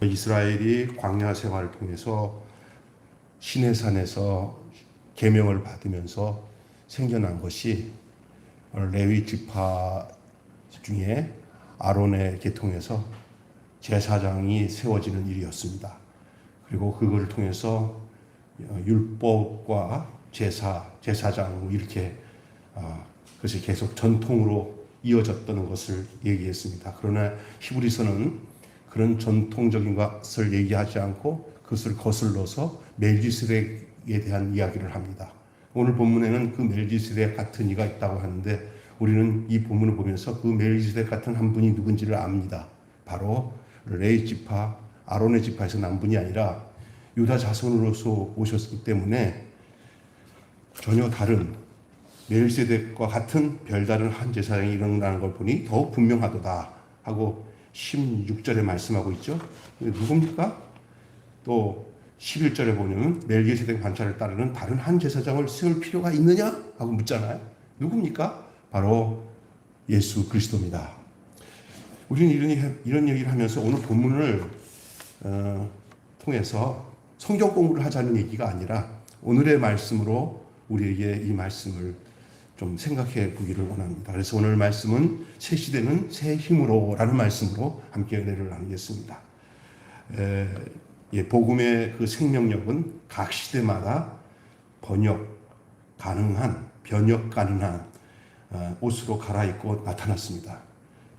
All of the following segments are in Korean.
이스라엘이 광야 생활을 통해서 시내산에서 계명을 받으면서 생겨난 것이 레위 지파 중에 아론의 계통에서 제사장이 세워지는 일이었습니다. 그리고 그걸 통해서 율법과 제사장 이렇게 그것이 계속 전통으로 이어졌던 것을 얘기했습니다. 그러나 히브리서는 그런 전통적인 것을 얘기하지 않고 그것을 거슬러서 멜기세덱에 대한 이야기를 합니다. 오늘 본문에는 그 멜기세덱 같은 이가 있다고 하는데 우리는 이 본문을 보면서 그 멜기세덱 같은 한 분이 누군지를 압니다. 바로 레위 지파, 아론의 지파에서 난 분이 아니라 유다 자손으로서 오셨기 때문에 전혀 다른 멜기세덱과 같은 별다른 한 제사장이 일어나는 걸 보니 더욱 분명하도다 하고 16절에 말씀하고 있죠. 누굽니까? 또 11절에 보면 멜기세덱 반차를 따르는 다른 한 제사장을 세울 필요가 있느냐? 하고 묻잖아요. 누굽니까? 바로 예수 그리스도입니다. 우리는 이런 얘기를 하면서 오늘 본문을 통해서 성경 공부를 하자는 얘기가 아니라 오늘의 말씀으로 우리에게 이 말씀을 좀 생각해 보기를 원합니다. 그래서 오늘 말씀은 새 시대는 새 힘으로 라는 말씀으로 함께 은혜를 나누겠습니다. 복음의 그 생명력은 각 시대마다 변역 가능한 옷으로 갈아입고 나타났습니다.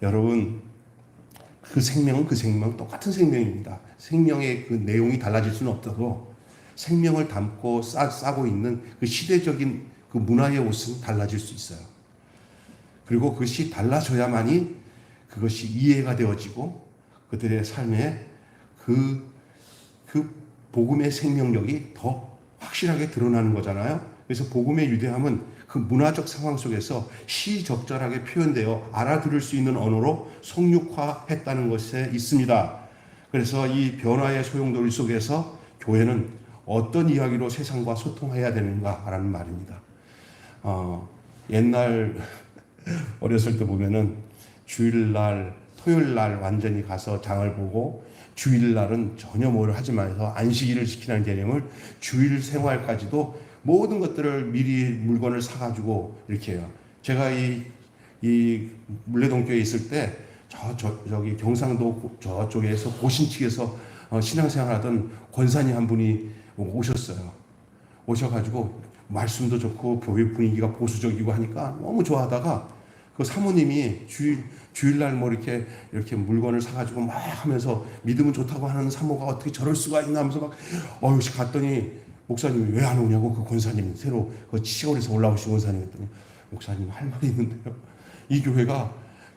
여러분, 그 생명은 똑같은 생명입니다. 생명의 그 내용이 달라질 수는 없어도 생명을 담고 싸고 있는 그 시대적인 그 문화의 옷은 달라질 수 있어요. 그리고 그것이 달라져야만이 그것이 이해가 되어지고 그들의 삶에 그 복음의 생명력이 더 확실하게 드러나는 거잖아요. 그래서 복음의 유대함은 그 문화적 상황 속에서 시적절하게 표현되어 알아들을 수 있는 언어로 성육화했다는 것에 있습니다. 그래서 이 변화의 소용돌이 속에서 교회는 어떤 이야기로 세상과 소통해야 되는가라는 말입니다. 옛날 어렸을 때 보면은 주일날, 토요일날 완전히 가서 장을 보고 주일날은 전혀 뭘 하지 말아서 안식일을 지키는 개념을 주일 생활까지도 모든 것들을 미리 물건을 사가지고 이렇게 해요. 제가 이 물레동교에 있을 때 저기 경상도 저쪽에서 고신측에서 신앙생활하던 권사님 한 분이 오셨어요. 오셔가지고 말씀도 좋고 교회 분위기가 보수적이고 하니까 너무 좋아하다가 그 사모님이 주일날 뭐 이렇게 물건을 사가지고 막 하면서 믿음은 좋다고 하는 사모가 어떻게 저럴 수가 있나 하면서 막 갔더니 목사님이 왜 안 오냐고 그 권사님 새로 그 시골에서 올라오신 권사님 했더니 목사님 할 말이 있는데요. 이 교회가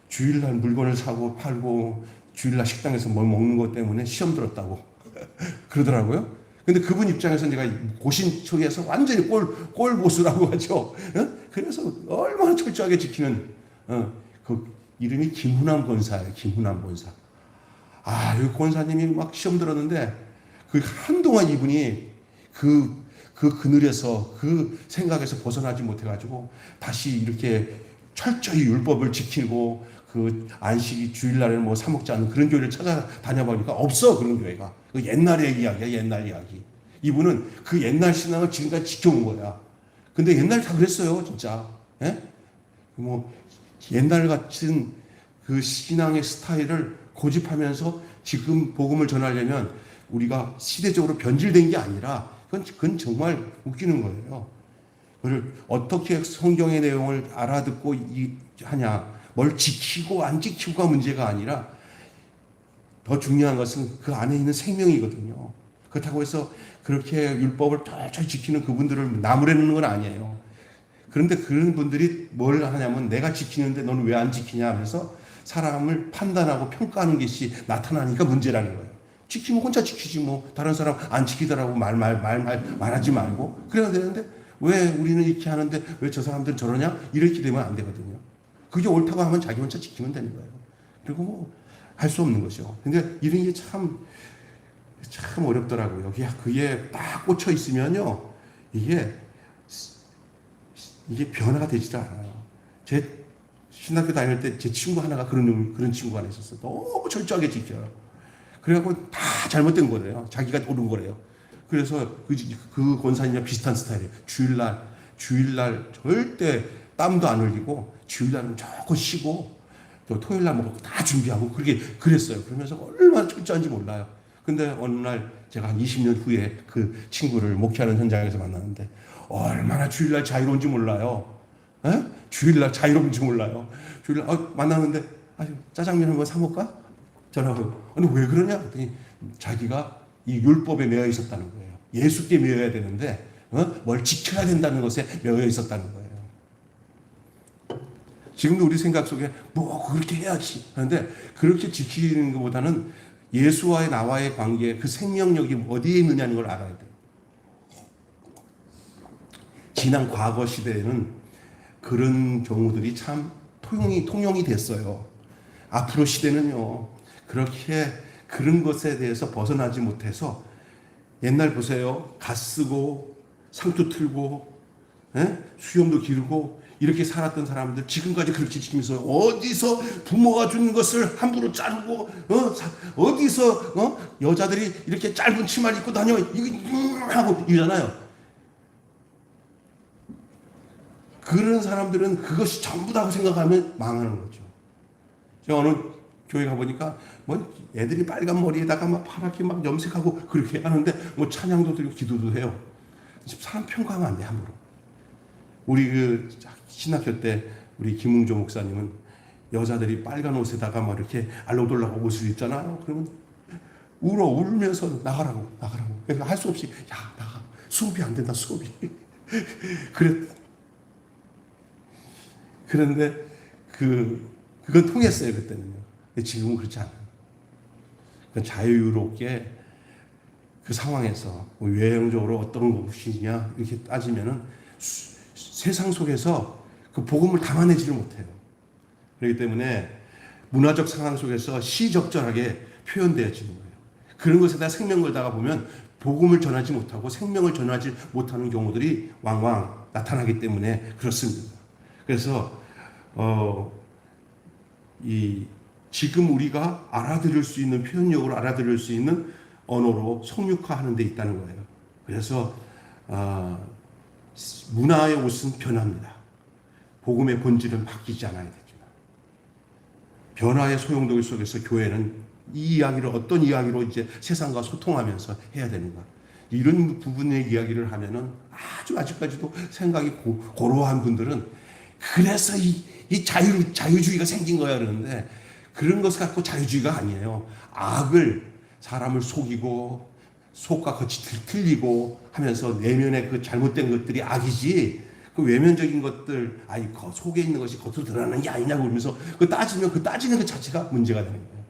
주일날 물건을 사고 팔고 주일날 식당에서 뭘 먹는 것 때문에 시험 들었다고 그러더라고요. 근데 그분 입장에서 제가 고신척에서 완전히 꼴보수라고 하죠. 그래서 얼마나 철저하게 지키는 그 이름이 김훈남 권사예요. 김훈남 권사. 이 권사님이 막 시험 들었는데 그 한동안 이분이 그 그늘에서 그 생각에서 벗어나지 못해가지고 다시 이렇게 철저히 율법을 지키고 그 안식이 주일날에는 뭐 사 먹지 않는 그런 교회를 찾아다녀보니까 없어. 그런 교회가. 그 옛날의 이야기야. 옛날 이야기. 이분은 그 옛날 신앙을 지금까지 지켜온 거야. 근데 옛날 다 그랬어요. 진짜. 예? 뭐 옛날 같은 그 신앙의 스타일을 고집하면서 지금 복음을 전하려면 우리가 시대적으로 변질된 게 아니라 그건 정말 웃기는 거예요. 그걸 어떻게 성경의 내용을 알아듣고 하냐. 뭘 지키고 안 지키고가 문제가 아니라 더 중요한 것은 그 안에 있는 생명이거든요. 그렇다고 해서 그렇게 율법을 철저히 지키는 그분들을 나무라는 건 아니에요. 그런데 그런 분들이 뭘 하냐면 내가 지키는데 너는 왜 안 지키냐 하면서 사람을 판단하고 평가하는 것이 나타나니까 문제라는 거예요. 지키면 혼자 지키지 뭐 다른 사람 안 지키더라고 말하지 말고 그래야 되는데 왜 우리는 이렇게 하는데 왜 저 사람들은 저러냐 이렇게 되면 안 되거든요. 그게 옳다고 하면 자기 혼자 지키면 되는 거예요. 그리고 뭐 할 수 없는 것이죠. 근데 이런 게 참 어렵더라고요. 그게 딱 꽂혀 있으면요 이게 변화가 되지도 않아요. 제 신학교 다닐 때 제 친구 하나가 그런 친구가 하나 있었어요. 너무 철저하게 지켜요. 그래갖고 다 잘못된 거래요. 자기가 옳은 거래요. 그래서 그 권사님이랑 비슷한 스타일이에요. 주일날 절대 땀도 안 흘리고, 주일날은 조금 쉬고, 또 토요일날 뭐 다 준비하고, 그랬어요. 그러면서 얼마나 철저한지 몰라요. 근데 어느 날 제가 한 20년 후에 그 친구를 목회하는 현장에서 만났는데, 얼마나 주일날 자유로운지 몰라요. 에? 주일날 자유로운지 몰라요. 주일날, 만났는데, 짜장면 한번 사먹을까? 저라고. 아니, 왜 그러냐? 그랬더니 자기가 이 율법에 매여 있었다는 거예요. 예수께 매여야 되는데, 뭘 지켜야 된다는 것에 매여 있었다는 거예요. 지금도 우리 생각 속에 뭐 그렇게 해야지 하는데, 그렇게 지키는 것보다는 예수와의 나와의 관계, 그 생명력이 어디에 있느냐는 걸 알아야 돼요. 지난 과거 시대에는 그런 경우들이 참 통용이 됐어요. 앞으로 시대는요, 그렇게 그런 것에 대해서 벗어나지 못해서, 옛날 보세요. 갓 쓰고 상투 틀고 수염도 기르고 이렇게 살았던 사람들 지금까지 그렇게 지키면서, 어디서 부모가 준 것을 함부로 자르고, 어디서 여자들이 이렇게 짧은 치마를 입고 다녀 하고 이러잖아요. 그런 사람들은 그것이 전부다고 생각하면 망하는 거죠. 제가 어느 교회 가보니까 뭐 애들이 빨간 머리에다가 막 파랗게 막 염색하고 그렇게 하는데, 뭐 찬양도 드리고 기도도 해요. 사람 평가하면 안 돼, 함부로. 우리 그 신학교 때 우리 김웅조 목사님은 여자들이 빨간 옷에다가 막 이렇게 알록달록 옷을 입잖아요. 그러면 울면서 나가라고. 그러니까 할 수 없이, 야, 나가. 수업이 안 된다, 수업이. 그런데 그건 통했어요, 그때는요. 근데 지금은 그렇지 않아요. 그건 자유롭게 그 상황에서 외형적으로 어떤 것이냐 이렇게 따지면은 세상 속에서 그 복음을 담아내지를 못해요. 그렇기 때문에 문화적 상황 속에서 시적절하게 표현되어지는 거예요. 그런 것에다 생명 걸다가 보면 복음을 전하지 못하고 생명을 전하지 못하는 경우들이 왕왕 나타나기 때문에 그렇습니다. 그래서 지금 우리가 알아들을 수 있는, 표현력으로 알아들을 수 있는 언어로 성육화하는 데 있다는 거예요. 그래서 문화의 옷은 변합니다. 복음의 본질은 바뀌지 않아야 되지만, 변화의 소용돌이 속에서 교회는 이 이야기를 어떤 이야기로 이제 세상과 소통하면서 해야 되는가, 이런 부분의 이야기를 하면은 아직까지도 생각이 고루한 분들은, 그래서 이 자유주의가 생긴 거야 그러는데, 그런 것을 갖고 자유주의가 아니에요. 사람을 속이고 속과 겉이 틀리고 하면서 내면의 그 잘못된 것들이 악이지, 그 외면적인 것들, 그 속에 있는 것이 겉으로 드러나는 게 아니냐고 그러면서 따지는 그 자체가 문제가 되는 거예요.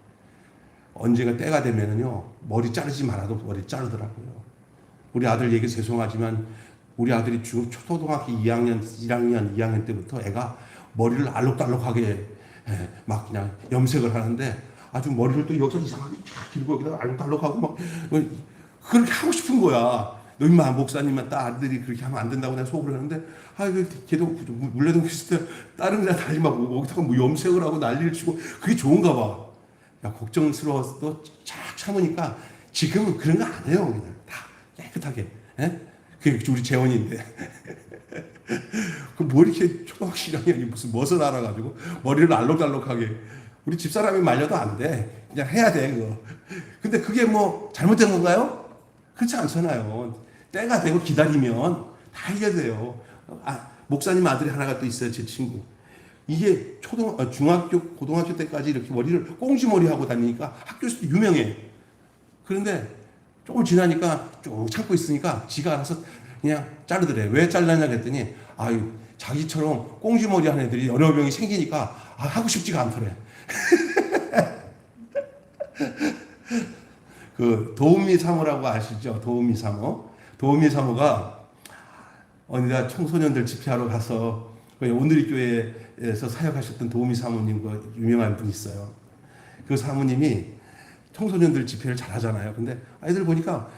언제가 때가 되면은요, 머리 자르지 말아도 머리 자르더라고요. 우리 아들 얘기 죄송하지만, 우리 아들이 초등학교 2학년 때부터 애가 머리를 알록달록하게 막 그냥 염색을 하는데, 아주 머리를 또 여기서 이상하게 길고 여기다 알록달록하고 막 그렇게 하고 싶은 거야. 너 임마 목사님만 아들이 그렇게 하면 안 된다고 내가 속으로 하는데, 걔도 물레동 퀴즈 때 다른 데나 다리 막 거기다가 뭐 염색을 하고 난리를 치고, 그게 좋은가 봐. 야, 걱정스러워서 착 참으니까 지금은 그런 거 안 해요. 그냥 다 깨끗하게. 그게 우리 재원인데. 뭐 이렇게 초등학생이 무슨 멋을 알아가지고 머리를 알록달록하게, 우리 집사람이 말려도 안 돼. 그냥 해야 돼, 그거. 근데 그게 뭐 잘못된 건가요? 그렇지 않잖아요. 때가 되고 기다리면 다 해결돼요. 목사님 아들이 하나가 또 있어요, 제 친구. 이게 중학교, 고등학교 때까지 이렇게 머리를 꽁지머리 하고 다니니까 학교에서도 유명해. 그런데 조금 지나니까 쭉 참고 있으니까 지가 알아서 그냥 자르더래. 왜 잘랐냐 그랬더니, 자기처럼 꽁지머리 하는 애들이 여러 명이 생기니까 하고 싶지가 않더래. 그 도우미 사모라고 아시죠? 도우미 사모가 어디다 청소년들 집회하러 가서, 오늘리 교회에서 사역하셨던 도우미 사모님, 그 유명한 분 있어요. 그 사모님이 청소년들 집회를 잘 하잖아요. 근데 아이들 보니까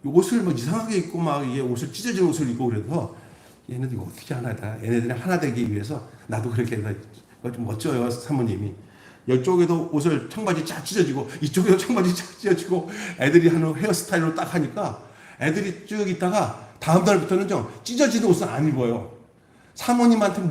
옷을 막 이상하게 입고 막 옷을 찢어진 옷을 입고, 그래서 얘네들 이거 어떻게 하나, 얘네들이 하나 되기 위해서 나도 그렇게 좀 멋져요, 사모님이. 이쪽에도 옷을 청바지 쫙 찢어지고 이쪽에도 청바지 쫙 찢어지고 애들이 하는 헤어스타일로 딱 하니까 애들이 쭉 있다가 다음 달부터는 좀 찢어지는 옷은 안 입어요. 사모님한테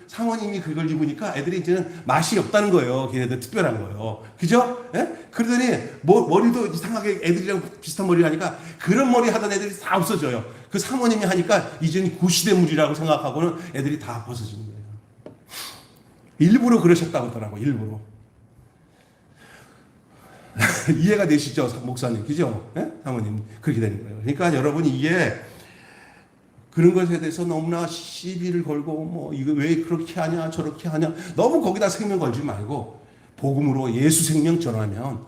사모님이 그걸 입으니까 애들이 이제는 맛이 없다는 거예요. 걔네들 특별한 거예요. 그죠? 예? 그러더니 머리도 이상하게 애들이랑 비슷한 머리 하니까 그런 머리 하던 애들이 다 없어져요. 그 사모님이 하니까 이제는 구시대물이라고 생각하고는 애들이 다 벗어지는 거예요. 일부러 그러셨다고 하더라고요. 일부러. 이해가 되시죠? 목사님. 그죠? 예? 사모님. 그렇게 되는 거예요. 그러니까 여러분이 이게 그런 것에 대해서 너무나 시비를 걸고 뭐 이거 왜 그렇게 하냐 저렇게 하냐 너무 거기다 생명 걸지 말고 복음으로 예수 생명 전하면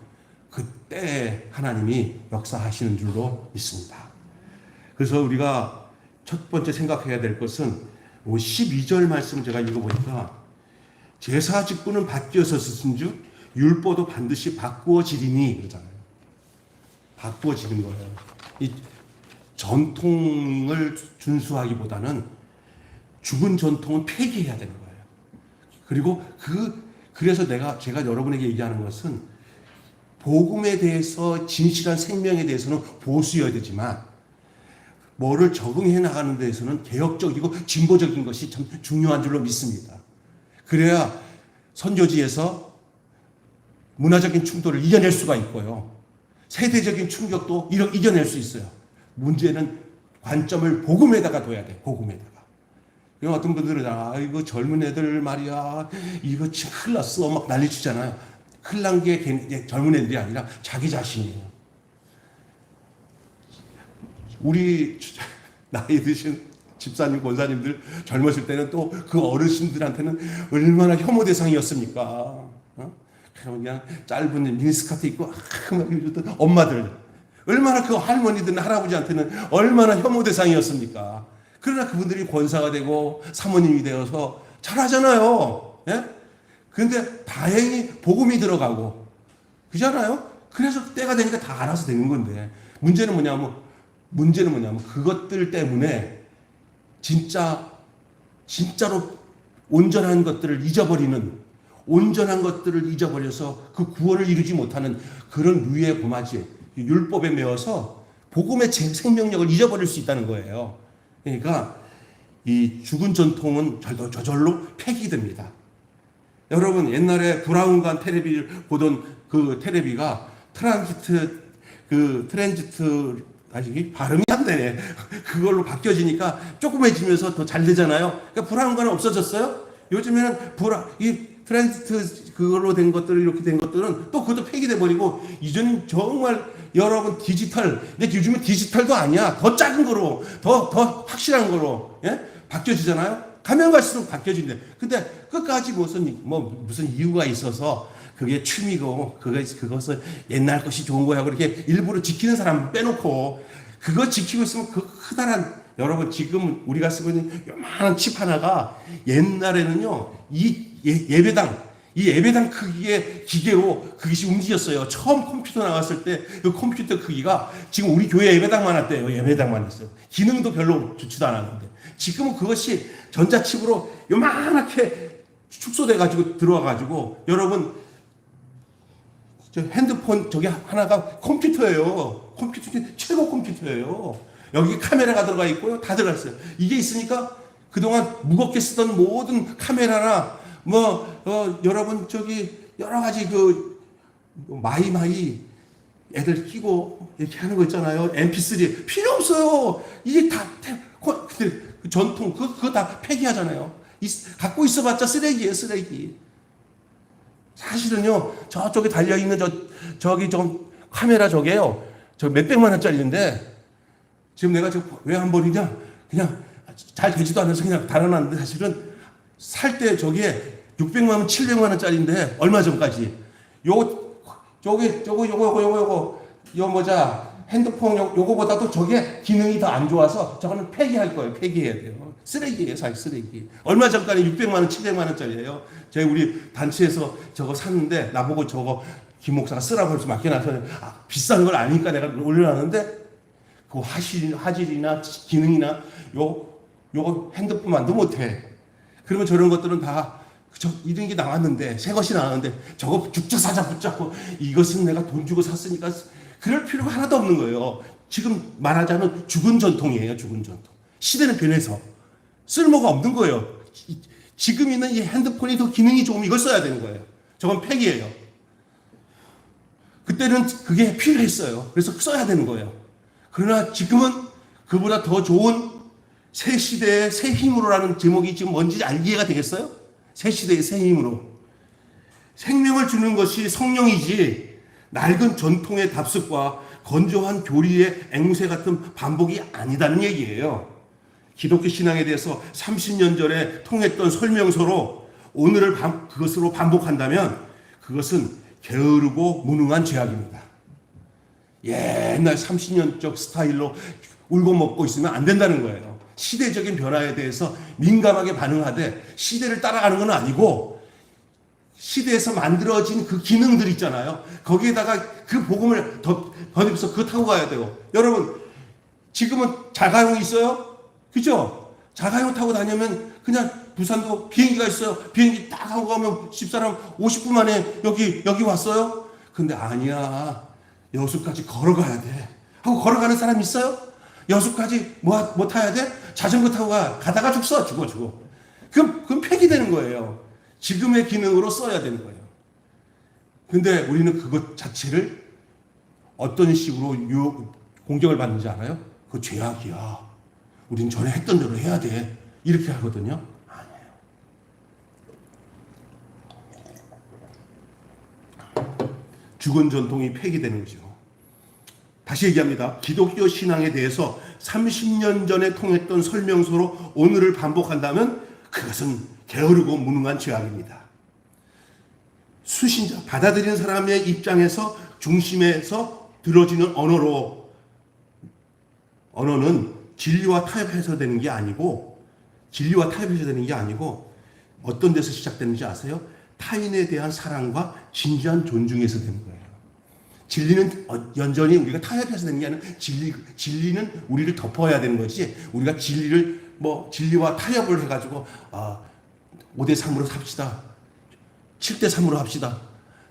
그때 하나님이 역사하시는 줄로 믿습니다. 그래서 우리가 첫 번째 생각해야 될 것은 12절 말씀을 제가 읽어보니까 제사 직분은 바뀌어서서인즉 율법도 반드시 바꾸어지리니 그러잖아요. 바꾸어지는 거예요. 이 전통을 준수하기보다는 죽은 전통은 폐기해야 되는 거예요. 그리고 그래서 제가 여러분에게 얘기하는 것은 복음에 대해서 진실한 생명에 대해서는 보수여야 되지만 뭐를 적응해 나가는 데에서는 개혁적이고 진보적인 것이 참 중요한 줄로 믿습니다. 그래야 선교지에서 문화적인 충돌을 이겨낼 수가 있고요. 세대적인 충격도 이겨낼 수 있어요. 문제는 관점을 복음에다가 둬야 돼. 복음에다가. 어떤 분들은 이거 젊은 애들 말이야 이거 큰일 났어 막 난리치잖아요. 큰일 난 게 젊은 애들이 아니라 자기 자신이에요. 우리 나이 드신 집사님 권사님들 젊었을 때는 또 그 어르신들한테는 얼마나 혐오 대상이었습니까? 그냥 짧은 미니스커트 입고 엄마들 얼마나 그 할머니들 할아버지한테는 얼마나 혐오 대상이었습니까? 그러나 그분들이 권사가 되고 사모님이 되어서 잘하잖아요. 예? 그런데 다행히 복음이 들어가고 그잖아요. 그래서 때가 되니까 다 알아서 되는 건데 문제는 뭐냐면 그것들 때문에 진짜로 온전한 것들을 잊어버려서 그 구원을 이루지 못하는 그런 유의 고마지 율법에 매어서 복음의 생명력을 잊어버릴 수 있다는 거예요. 그러니까 이 죽은 전통은 저절로 폐기됩니다. 여러분 옛날에 브라운관 텔레비를 보던 그 텔레비가 트랜지트 아직 발음이 안 되네. 그걸로 바뀌어지니까 조그매지면서 더 잘 되잖아요. 그러니까 브라운관은 없어졌어요. 요즘에는 이 트랜지트 그걸로 된 것들 이렇게 된 것들은 또 그것도 폐기돼 버리고 이제는 정말 여러분 근데 요즘은 디지털도 아니야. 더 작은 거로 더 확실한 거로 바뀌어지잖아요. 가면 갈수록 바뀌어진대. 근데 끝까지 무슨 이유가 있어서 그게 취미고 그것을 옛날 것이 좋은 거야. 그렇게 일부러 지키는 사람 빼놓고 그거 지키고 있으면 그 크다란 여러분 지금 우리가 쓰고 있는 요만한 칩 하나가 옛날에는요 이 예배당 크기의 기계로 그것이 움직였어요. 처음 컴퓨터 나왔을 때 그 컴퓨터 크기가 지금 우리 교회 예배당만 했대요. 예배당만 했어요. 기능도 별로 좋지도 않았는데 지금은 그것이 전자칩으로 요만하게 축소돼가지고 들어와가지고 여러분 저 핸드폰 저기 하나가 컴퓨터예요. 컴퓨터 중에 최고 컴퓨터예요. 여기 카메라가 들어가 있고요. 다 들어가 있어요. 이게 있으니까 그동안 무겁게 쓰던 모든 카메라나 여러분 저기 여러 가지 마이마이 애들 끼고 이렇게 하는 거 있잖아요. MP3 필요 없어요. 이게 다 전통 그거 다 폐기하잖아요. 갖고 있어봤자 쓰레기예요, 쓰레기. 사실은요 저쪽에 달려 있는 저기 카메라 저게요 저 몇백만 원짜리인데 지금 내가 왜 안 버리냐 그냥 잘 되지도 않아서 그냥 달아놨는데 사실은 살 때 저게 600만 원 700만 원짜리인데 얼마 전까지 요거 핸드폰 요거보다도 저게 기능이 더 안 좋아서 저거는 폐기할 거예요. 폐기해야 돼요. 쓰레기예요, 사실 쓰레기. 얼마 전까지 600만 원, 700만 원짜리예요. 저희 우리 단체에서 저거 샀는데 나보고 저거 김 목사가 쓰라고 해서 맡겨놔서 비싼 걸 아니까 내가 올려놨는데 그 화질이나 기능이나 요거 핸드폰만도 못해. 그러면 저런 것들은 다 이런 게 나왔는데, 새 것이 나왔는데 저거 죽자사자 붙잡고 이것은 내가 돈 주고 샀으니까 그럴 필요가 하나도 없는 거예요. 지금 말하자면 죽은 전통이에요. 죽은 전통. 시대는 변해서 쓸모가 없는 거예요. 지금 있는 이 핸드폰이 더 기능이 좋으면 이걸 써야 되는 거예요. 저건 팩이에요. 그때는 그게 필요했어요. 그래서 써야 되는 거예요. 그러나 지금은 그보다 더 좋은 새 시대의 새 힘으로라는 제목이 지금 뭔지 이해가 되겠어요? 새 시대의 새 힘으로. 생명을 주는 것이 성령이지 낡은 전통의 답습과 건조한 교리의 앵무새 같은 반복이 아니다는 얘기예요. 기독교 신앙에 대해서 30년 전에 통했던 설명서로 오늘을 그것으로 반복한다면 그것은 게으르고 무능한 죄악입니다. 옛날 30년적 스타일로 울고 먹고 있으면 안 된다는 거예요. 시대적인 변화에 대해서 민감하게 반응하되 시대를 따라가는 건 아니고 시대에서 만들어진 그 기능들 있잖아요. 거기에다가 그 복음을 덧입혀서 그거 타고 가야 돼요. 여러분, 지금은 자가용 있어요? 그죠? 자가용 타고 다니면 그냥 부산도 비행기가 있어요. 비행기 딱 하고 가면 집사람 50분 만에 여기 왔어요? 근데 아니야. 여수까지 걸어가야 돼. 하고 걸어가는 사람 있어요? 여수까지 뭐 타야 돼? 자전거 타고 가다가 죽어. 그럼 폐기되는 거예요. 지금의 기능으로 써야 되는 거예요. 근데 우리는 그것 자체를 어떤 식으로 공격을 받는지 알아요? 그거 죄악이야. 우린 전에 했던 대로 해야 돼. 이렇게 하거든요. 아니에요. 죽은 전통이 폐기되는 거죠. 다시 얘기합니다. 기독교 신앙에 대해서 30년 전에 통했던 설명서로 오늘을 반복한다면 그것은 게으르고 무능한 죄악입니다. 수신자, 받아들이는 사람의 입장에서 중심에서 들어지는 언어는 진리와 타협해서 되는 게 아니고 어떤 데서 시작되는지 아세요? 타인에 대한 사랑과 진지한 존중에서 되는 거예요. 진리는 여전히 우리가 타협해서 되는 게 아니라 진리는 우리를 덮어야 되는 거지. 우리가 진리와 타협을 해가지고 5대3으로 삽시다. 7대3으로 합시다.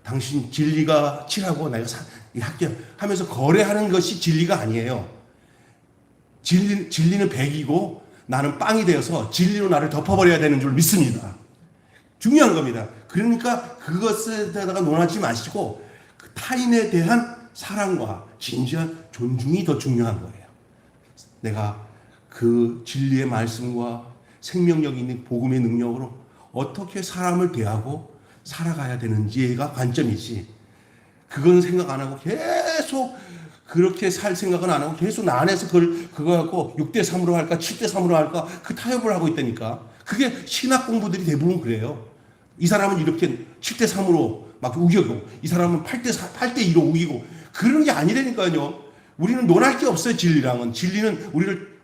당신 진리가 7하고 내가 할게요. 하면서 거래하는 것이 진리가 아니에요. 진리는 100이고 나는 빵이 되어서 진리로 나를 덮어버려야 되는 줄 믿습니다. 중요한 겁니다. 그러니까 그것에다가 논하지 마시고 타인에 대한 사랑과 진지한 존중이 더 중요한 거예요. 내가 그 진리의 말씀과 생명력 있는 복음의 능력으로 어떻게 사람을 대하고 살아가야 되는지가 관점이지. 그건 생각 안 하고 계속 그렇게 살 생각은 안 하고 계속 나 안에서 그거 갖고 6대3으로 할까 7대3으로 할까 그 타협을 하고 있다니까. 그게 신학 공부들이 대부분 그래요. 이 사람은 이렇게 7대3으로 막 우기고 이 사람은 8대2로 우기고 그런 게 아니라니까요. 우리는 논할 게 없어요. 진리랑은. 진리는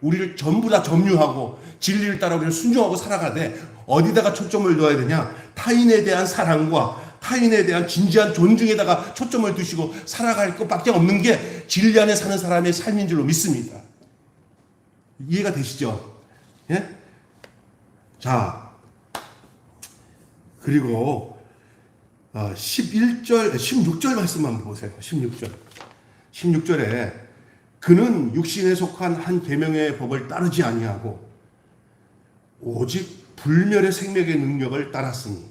우리를 전부 다 점유하고 진리를 따라 우리는 순종하고 살아가되 어디다가 초점을 둬야 되냐? 타인에 대한 사랑과 타인에 대한 진지한 존중에다가 초점을 두시고 살아갈 것밖에 없는 게 진리 안에 사는 사람의 삶인 줄로 믿습니다. 이해가 되시죠? 예? 자, 그리고 16절 말씀 한번 보세요. 16절에 그는 육신에 속한 한 계명의 법을 따르지 아니하고 오직 불멸의 생명의 능력을 따랐으니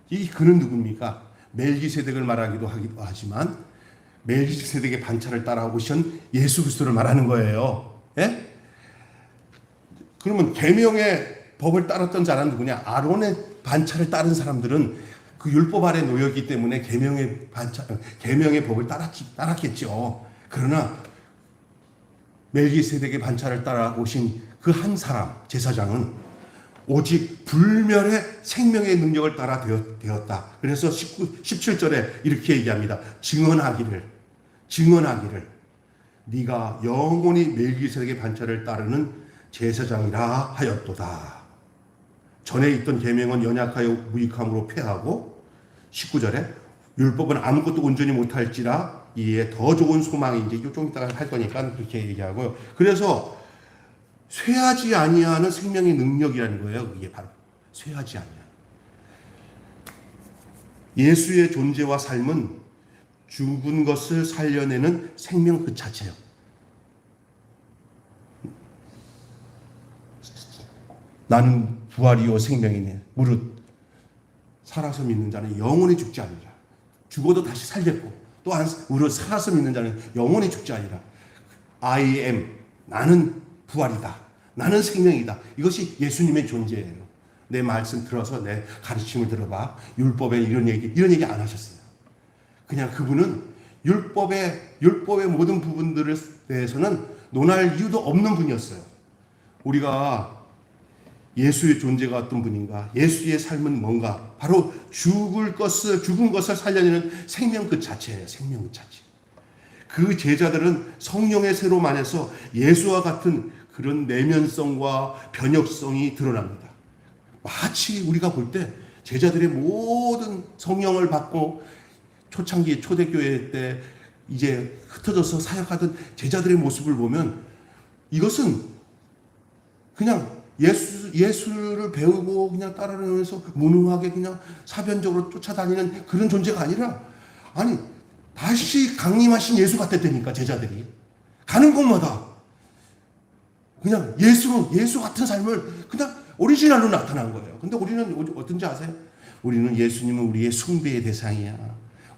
이 그는 누굽니까? 멜기세덱을 말하기도 하지만 멜기세덱의 반차를 따라오신 예수 그리스도를 말하는 거예요. 예? 그러면 계명의 법을 따랐던 자는 누구냐? 아론의 반차를 따른 사람들은 그 율법 아래 놓였기 때문에 계명의 법을 따랐겠죠. 그러나 멜기세덱의 반차를 따라오신 그 한 사람 제사장은 오직 불멸의 생명의 능력을 따라 되었다. 그래서 17절에 이렇게 얘기합니다. 증언하기를 네가 영원히 멜기세덱의 반차를 따르는 제사장이라 하였도다. 전에 있던 계명은 연약하여 무익함으로 폐하고 19절에 율법은 아무것도 온전히 못할지라 이에 더 좋은 소망이 이제 좀 이따가 할 거니까 그렇게 얘기하고요. 그래서 쇠하지 아니하는 생명의 능력이라는 거예요. 그게 바로 쇠하지 아니하는. 예수의 존재와 삶은 죽은 것을 살려내는 생명 그 자체예요. 나는 부활이요 생명이네. 무릇 살아서 믿는 자는 영원히 죽지 아니라. 죽어도 다시 살겠고 또 무릇 살아서 믿는 자는 영원히 죽지 아니라. I am, 나는 부활이다. 나는 생명이다. 이것이 예수님의 존재예요. 내 말씀 들어서 내 가르침을 들어봐. 율법에 이런 얘기 안 하셨어요. 그냥 그분은 율법의 모든 부분들에 대해서는 논할 이유도 없는 분이었어요. 우리가 예수의 존재가 어떤 분인가? 예수의 삶은 뭔가? 바로 죽은 것을 살려내는 생명 그 자체예요. 생명 그 자체. 그 제자들은 성령의 세로 만해서 예수와 같은 그런 내면성과 변혁성이 드러납니다. 마치 우리가 볼 때 제자들의 모든 성령을 받고 초창기 초대교회 때 이제 흩어져서 사역하던 제자들의 모습을 보면 이것은 그냥 예수를 배우고 그냥 따라가면서 무능하게 그냥 사변적으로 쫓아다니는 그런 존재가 아니라, 아니 다시 강림하신 예수 같았다니까. 제자들이 가는 곳마다 그냥 예수 같은 삶을 그냥 오리지널로 나타난 거예요. 근데 우리는 어떤지 아세요? 우리는 예수님은 우리의 숭배의 대상이야.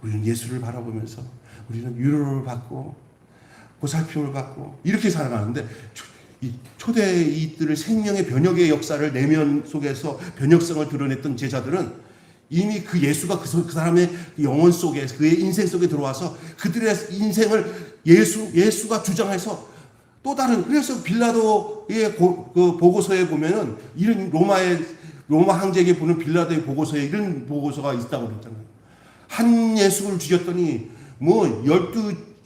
우리는 예수를 바라보면서 우리는 위로를 받고 보살핌을 받고 이렇게 살아가는데, 이 초대 이들의 생명의 변혁의 역사를 내면 속에서 변혁성을 드러냈던 제자들은 이미 그 예수가 그 사람의 영혼 속에, 그의 인생 속에 들어와서 그들의 인생을 예수가 주장해서 또 다른, 그래서 빌라도의 그 보고서에 보면은 이런 로마 황제에게 보는 빌라도의 보고서에 이런 보고서가 있다고 그랬잖아요. 한 예수를 죽였더니 뭐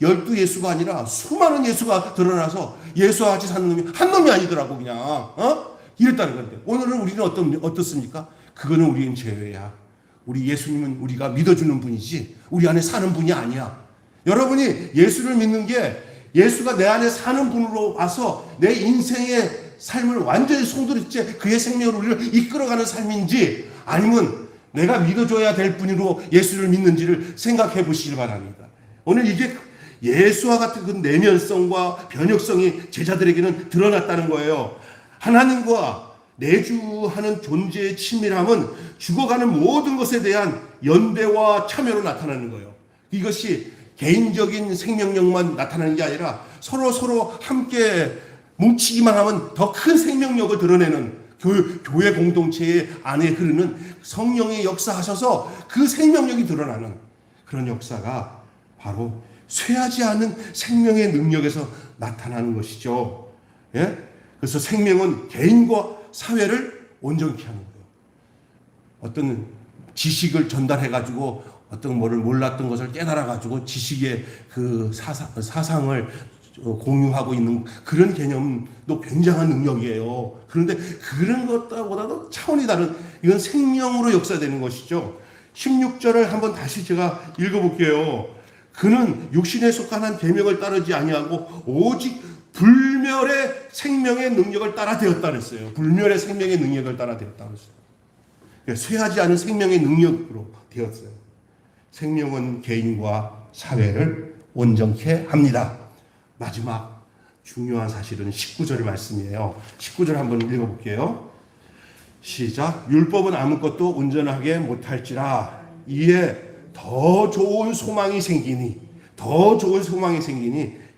열두 예수가 아니라 수많은 예수가 드러나서 예수와 같이 사는 놈이 한 놈이 아니더라고. 그냥 이랬다는 건데, 오늘은 우리는 어떻습니까? 그거는 우리는 죄야. 우리 예수님은 우리가 믿어주는 분이지 우리 안에 사는 분이 아니야. 여러분이 예수를 믿는 게 예수가 내 안에 사는 분으로 와서 내 인생의 삶을 완전히 송두리째 그의 생명으로 우리를 이끌어가는 삶인지, 아니면 내가 믿어줘야 될 분으로 예수를 믿는지를 생각해 보시길 바랍니다. 오늘 이게 예수와 같은 그 내면성과 변혁성이 제자들에게는 드러났다는 거예요. 하나님과 내주하는 존재의 친밀함은 죽어가는 모든 것에 대한 연대와 참여로 나타나는 거예요. 이것이 개인적인 생명력만 나타나는 게 아니라 서로 함께 뭉치기만 하면 더 큰 생명력을 드러내는 교회 공동체 안에 흐르는 성령의 역사하셔서 그 생명력이 드러나는 그런 역사가 바로 쇠하지 않은 생명의 능력에서 나타나는 것이죠. 예? 그래서 생명은 개인과 사회를 온전케 하는 거예요. 어떤 지식을 전달해가지고 어떤 뭐를 몰랐던 것을 깨달아가지고 지식의 그 사상을 공유하고 있는 그런 개념도 굉장한 능력이에요. 그런데 그런 것보다도 차원이 다른, 이건 생명으로 역사되는 것이죠. 16절을 한번 다시 제가 읽어볼게요. 그는 육신에 속한 계명을 따르지 아니하고 오직 불멸의 생명의 능력을 따라 되었다 그랬어요. 불멸의 생명의 능력을 따라 되었다 그랬어요. 쇠하지 않은 생명의 능력으로 되었어요. 생명은 개인과 사회를 온전케 합니다. 마지막 중요한 사실은 19절의 말씀이에요. 19절 한번 읽어볼게요. 시작. 율법은 아무것도 온전하게 못할지라 이에 더 좋은 소망이 생기니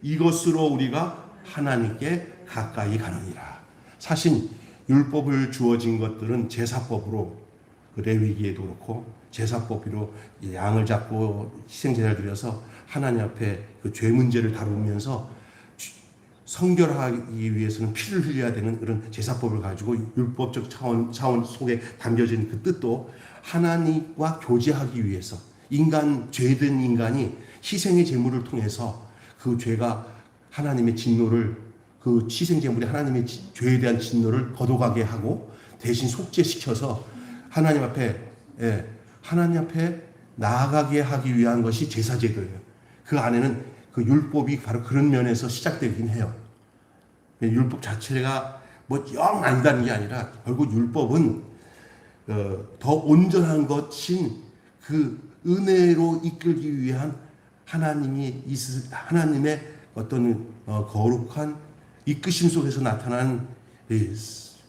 이것으로 우리가 하나님께 가까이 가느니라. 사실 율법을 주어진 것들은 제사법으로, 그 레위기에도 그렇고 제사법으로 양을 잡고 희생제사를 드려서 하나님 앞에 그 죄 문제를 다루면서 성결하기 위해서는 피를 흘려야 되는 그런 제사법을 가지고 율법적 차원 속에 담겨진 그 뜻도 하나님과 교제하기 위해서, 죄된 인간이 희생의 제물을 통해서 그 죄가 하나님의 진노를, 그 희생 제물이 하나님의 죄에 대한 진노를 거둬가게 하고 대신 속죄시켜서 하나님 앞에 나아가게 하기 위한 것이 제사제도예요. 그 안에는 그 율법이 바로 그런 면에서 시작되긴 해요. 율법 자체가 뭐 영 아니다는 게 아니라 결국 율법은 더 온전한 것인 그 은혜로 이끌기 위한 하나님의 어떤 거룩한 이끄심 속에서 나타난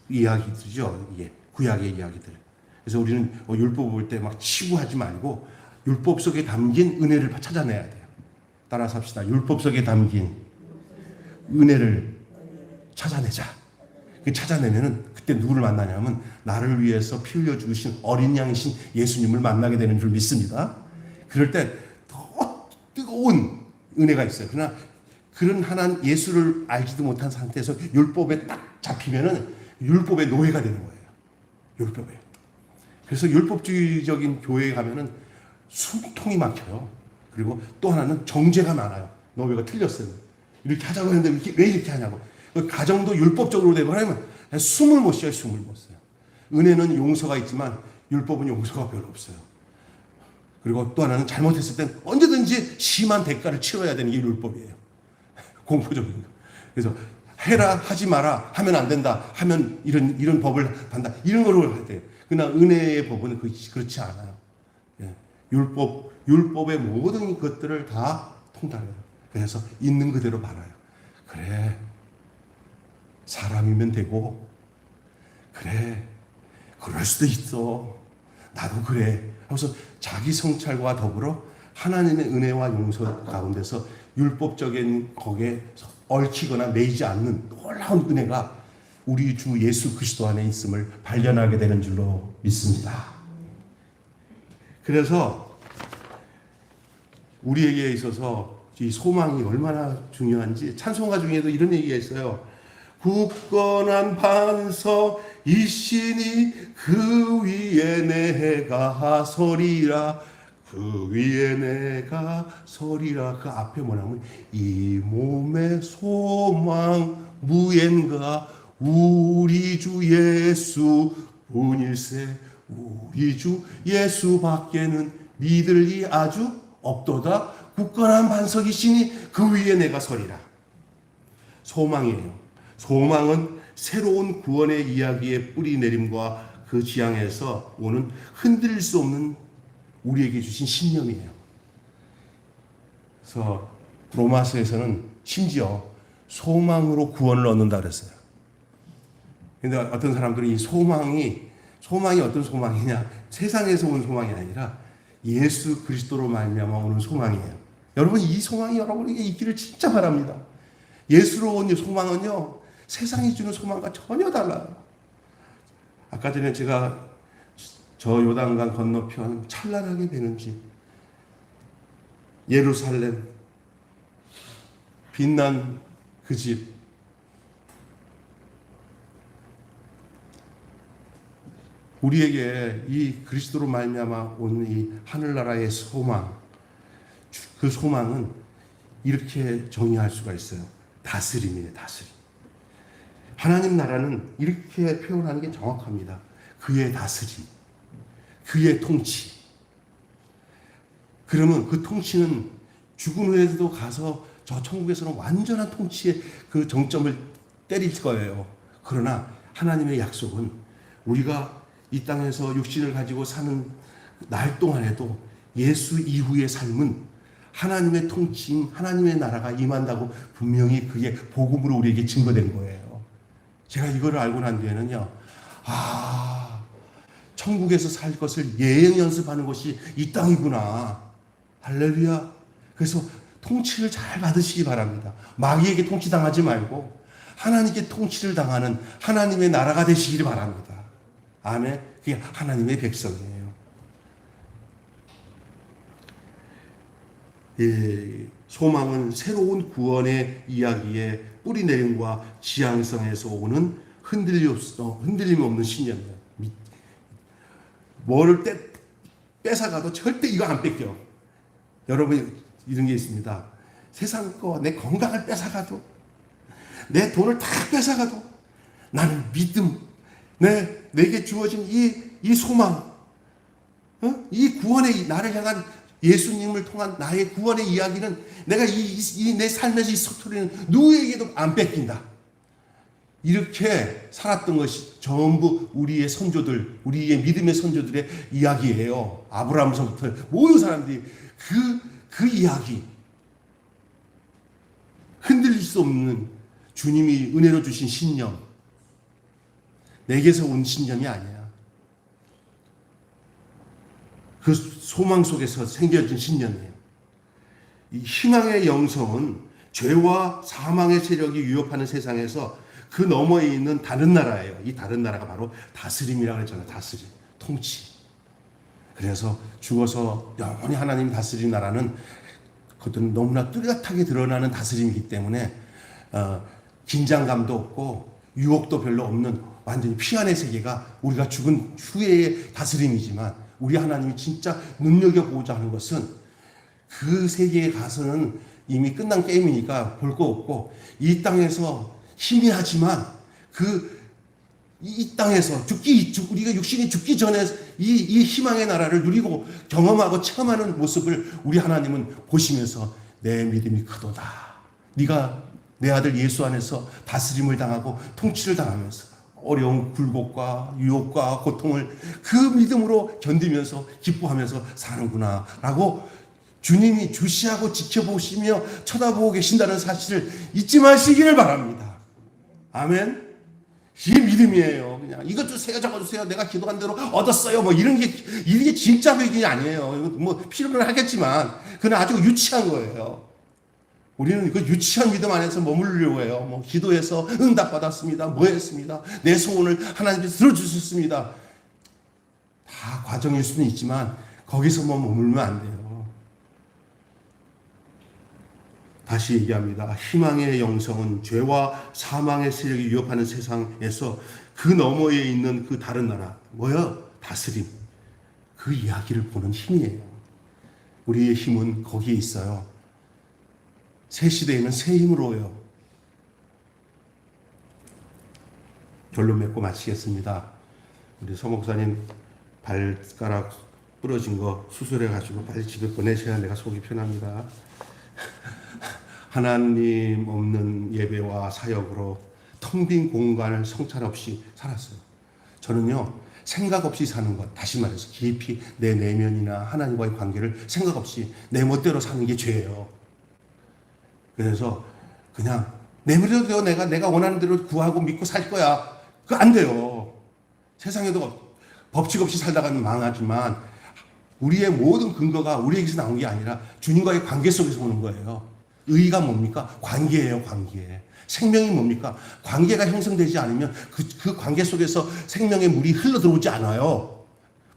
이야기들이죠. 이게 구약의 이야기들. 그래서 우리는 율법 볼 때 막 치부하지 말고 율법 속에 담긴 은혜를 찾아내야 돼요. 따라서 합시다. 율법 속에 담긴 은혜를 찾아내자. 찾아내면은 그때 누구를 만나냐면 나를 위해서 피 흘려 죽으신 어린 양이신 예수님을 만나게 되는 줄 믿습니다. 그럴 때 더 뜨거운 은혜가 있어요. 그러나 그런 하나님 예수를 알지도 못한 상태에서 율법에 딱 잡히면은 율법의 노예가 되는 거예요. 율법에. 그래서 율법주의적인 교회에 가면은 숨통이 막혀요. 그리고 또 하나는 정죄가 많아요. 너 왜가 틀렸어요. 이렇게 하자고 했는데 왜 이렇게 하냐고. 가정도 율법적으로 되고 하면 숨을 못 쉬어요. 숨을 못 쉬어요. 은혜는 용서가 있지만 율법은 용서가 별로 없어요. 그리고 또 하나는 잘못했을 땐 언제든지 심한 대가를 치러야 되는 게 율법이에요. 공포적인 거. 그래서 해라 하지 마라 하면 안 된다 하면 이런 법을 한다 이런 거를 할 때. 그러나 은혜의 법은 그렇지 않아요. 예. 율법의 모든 것들을 다 통달해요. 그래서 있는 그대로 말아요. 그래 사람이면 되고 그래 그럴 수도 있어 나도 그래 하면서 자기 성찰과 더불어 하나님의 은혜와 용서 가운데서 율법적인 거기에 얽히거나 매이지 않는 놀라운 은혜가 우리 주 예수 그리스도 안에 있음을 발견하게 되는 줄로 믿습니다. 그래서 우리에게 있어서 이 소망이 얼마나 중요한지 찬송가 중에도 이런 얘기가 있어요. 굳건한 반석이시니 그 위에 내가 서리라. 그 위에 내가 서리라. 그 앞에 뭐냐면 이 몸의 소망 무엔가 우리 주 예수 분일세. 우리 주 예수 밖에는 믿을 리 아주 없도다. 굳건한 반석이시니 그 위에 내가 서리라. 소망이에요. 소망은 새로운 구원의 이야기의 뿌리 내림과 그 지향에서 오는 흔들릴 수 없는 우리에게 주신 신념이에요. 그래서 로마서에서는 심지어 소망으로 구원을 얻는다 그랬어요. 그런데 어떤 사람들은 이 소망이 어떤 소망이냐? 세상에서 온 소망이 아니라 예수 그리스도로 말미암아 오는 소망이에요. 여러분 이 소망이 여러분에게 있기를 진짜 바랍니다. 예수로 온 소망은요 세상이 주는 소망과 전혀 달라요. 아까 전에 제가 저 요단강 건너편 찬란하게 되는 집 예루살렘 빛난 그 집 우리에게 이 그리스도로 말미암아 온 이 하늘나라의 소망 그 소망은 이렇게 정의할 수가 있어요. 다스림이에요. 다스림. 하나님 나라는 이렇게 표현하는 게 정확합니다. 그의 다스림, 그의 통치. 그러면 그 통치는 죽은 후에도 가서 저 천국에서는 완전한 통치의 그 정점을 때릴 거예요. 그러나 하나님의 약속은 우리가 이 땅에서 육신을 가지고 사는 날 동안에도 예수 이후의 삶은 하나님의 통치인 하나님의 나라가 임한다고 분명히 그게 복음으로 우리에게 증거된 거예요. 제가 이거를 알고 난 뒤에는요. 천국에서 살 것을 예행 연습하는 것이 이 땅이구나. 할렐루야. 그래서 통치를 잘 받으시기 바랍니다. 마귀에게 통치당하지 말고 하나님께 통치를 당하는 하나님의 나라가 되시기를 바랍니다. 아멘. 그게 하나님의 백성이에요. 소망은 새로운 구원의 이야기의 뿌리내림과 지향성에서 오는 흔들림 없는 신념이에요. 뭐를 뺏어가도 절대 이거 안 뺏겨. 여러분 이런 게 있습니다. 세상 거 내 건강을 뺏어가도 내 돈을 다 뺏어가도 나는 믿음 내게 주어진 이 소망 이 구원의 나를 향한 예수님을 통한 나의 구원의 이야기는 내가 내 삶에서 이 스토리는 누구에게도 안 뺏긴다. 이렇게 살았던 것이 전부 우리의 선조들, 우리의 믿음의 선조들의 이야기예요. 아브라함서부터 모든 사람들이 그 이야기, 흔들릴 수 없는 주님이 은혜로 주신 신념, 내게서 온 신념이 아니야. 그 소망 속에서 생겨진 신념이에요. 이 희망의 영성은 죄와 사망의 세력이 위협하는 세상에서 그 너머에 있는 다른 나라예요. 이 다른 나라가 바로 다스림이라고 했잖아요. 다스림, 통치. 그래서 죽어서 영원히 하나님이 다스린 나라는 그것은 너무나 뚜렷하게 드러나는 다스림이기 때문에 긴장감도 없고 유혹도 별로 없는 완전히 피안의 세계가 우리가 죽은 후에의 다스림이지만, 우리 하나님이 진짜 눈여겨보고자 하는 것은 그 세계에 가서는 이미 끝난 게임이니까 볼 거 없고, 이 땅에서 희미하지만 이 땅에서 우리가 육신이 죽기 전에 이 희망의 나라를 누리고 경험하고 체험하는 모습을 우리 하나님은 보시면서 내 믿음이 크도다. 네가 내 아들 예수 안에서 다스림을 당하고 통치를 당하면서 어려운 굴곡과 유혹과 고통을 그 믿음으로 견디면서 기뻐하면서 사는구나 라고 주님이 주시하고 지켜보시며 쳐다보고 계신다는 사실을 잊지 마시기를 바랍니다. 아멘. 이게 믿음이에요. 그냥 이것 주세요, 저것 주세요, 내가 기도한 대로 얻었어요, 뭐 이게 진짜 믿음이 아니에요. 뭐 필요는 하겠지만 그건 아주 유치한 거예요. 우리는 그 유치한 믿음 안에서 머무르려고 해요. 뭐 기도해서 응답 받았습니다, 뭐 했습니다, 내 소원을 하나님께서 들어주셨습니다. 다 과정일 수는 있지만 거기서만 머물면 안 돼요. 다시 얘기합니다. 희망의 영성은 죄와 사망의 세력이 위협하는 세상에서 그 너머에 있는 그 다른 나라, 뭐야? 다스림. 그 이야기를 보는 힘이에요. 우리의 힘은 거기에 있어요. 새 시대에는 새 힘으로요. 결론 맺고 마치겠습니다. 우리 서 목사님 발가락 부러진 거 수술해가지고 빨리 집에 보내셔야 내가 속이 편합니다. 하나님 없는 예배와 사역으로 텅 빈 공간을 성찰 없이 살았어요. 저는요, 생각 없이 사는 것, 다시 말해서 깊이 내 내면이나 하나님과의 관계를 생각 없이 내 멋대로 사는 게 죄예요. 그래서 그냥 내버려둬, 내가 원하는 대로 구하고 믿고 살 거야. 그거 안 돼요. 세상에도 법칙 없이 살다가는 망하지만 우리의 모든 근거가 우리에게서 나온 게 아니라 주님과의 관계 속에서 오는 거예요. 의가 뭡니까? 관계예요, 관계. 생명이 뭡니까? 관계가 형성되지 않으면 그 관계 속에서 생명의 물이 흘러 들어오지 않아요.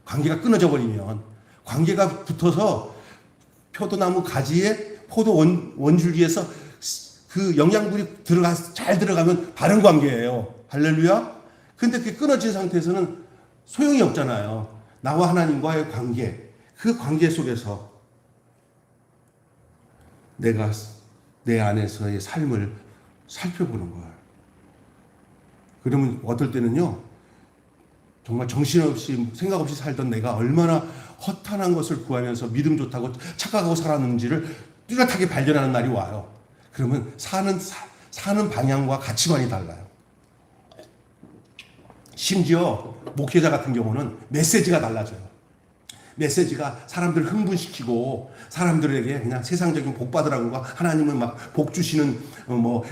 관계가 끊어져 버리면. 관계가 붙어서 표도나무 가지에 포도 원줄기에서 그 영양분이 잘 들어가면 바른 관계예요. 할렐루야? 근데 그게 끊어진 상태에서는 소용이 없잖아요. 나와 하나님과의 관계. 그 관계 속에서 내가 내 안에서의 삶을 살펴보는 거예요. 그러면 어떨 때는요, 정말 정신없이 생각 없이 살던 내가 얼마나 허탄한 것을 구하면서 믿음 좋다고 착각하고 살았는지를 뚜렷하게 발견하는 날이 와요. 그러면 사는 방향과 가치관이 달라요. 심지어 목회자 같은 경우는 메시지가 달라져요. 메시지가 사람들을 흥분시키고 사람들에게 그냥 세상적인 복 받으라고 하나님은 막 복 주시는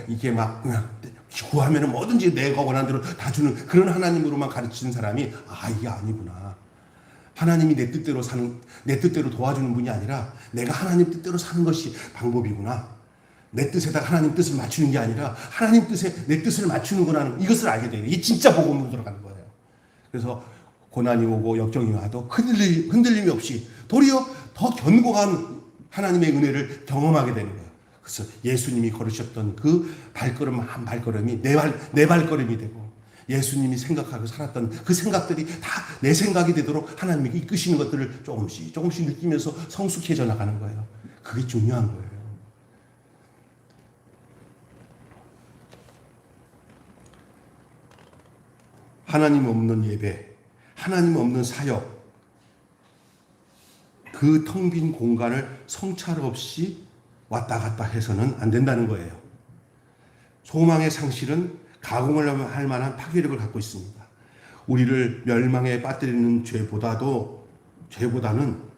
이게 막 그냥 구하면은 뭐든지 내가 원하는 대로 다 주는 그런 하나님으로만 가르치는 사람이 이게 아니구나. 하나님이 내 뜻대로 도와주는 분이 아니라 내가 하나님 뜻대로 사는 것이 방법이구나. 내 뜻에다가 하나님 뜻을 맞추는 게 아니라 하나님 뜻에 내 뜻을 맞추는구나. 이것을 알게 돼요. 이게 진짜 복음으로 들어가는 거예요. 그래서 고난이 오고 역경이 와도 흔들림이 없이 도리어 더 견고한 하나님의 은혜를 경험하게 되는 거예요. 그래서 예수님이 걸으셨던 그 발걸음 한 발걸음이 내 발걸음이 되고, 예수님이 생각하고 살았던 그 생각들이 다 내 생각이 되도록 하나님이 이끄시는 것들을 조금씩 느끼면서 성숙해져 나가는 거예요. 그게 중요한 거예요. 하나님 없는 예배, 하나님 없는 사역, 그 텅 빈 공간을 성찰 없이 왔다 갔다 해서는 안 된다는 거예요. 소망의 상실은 가공을 할 만한 파괴력을 갖고 있습니다. 우리를 멸망에 빠뜨리는 죄보다는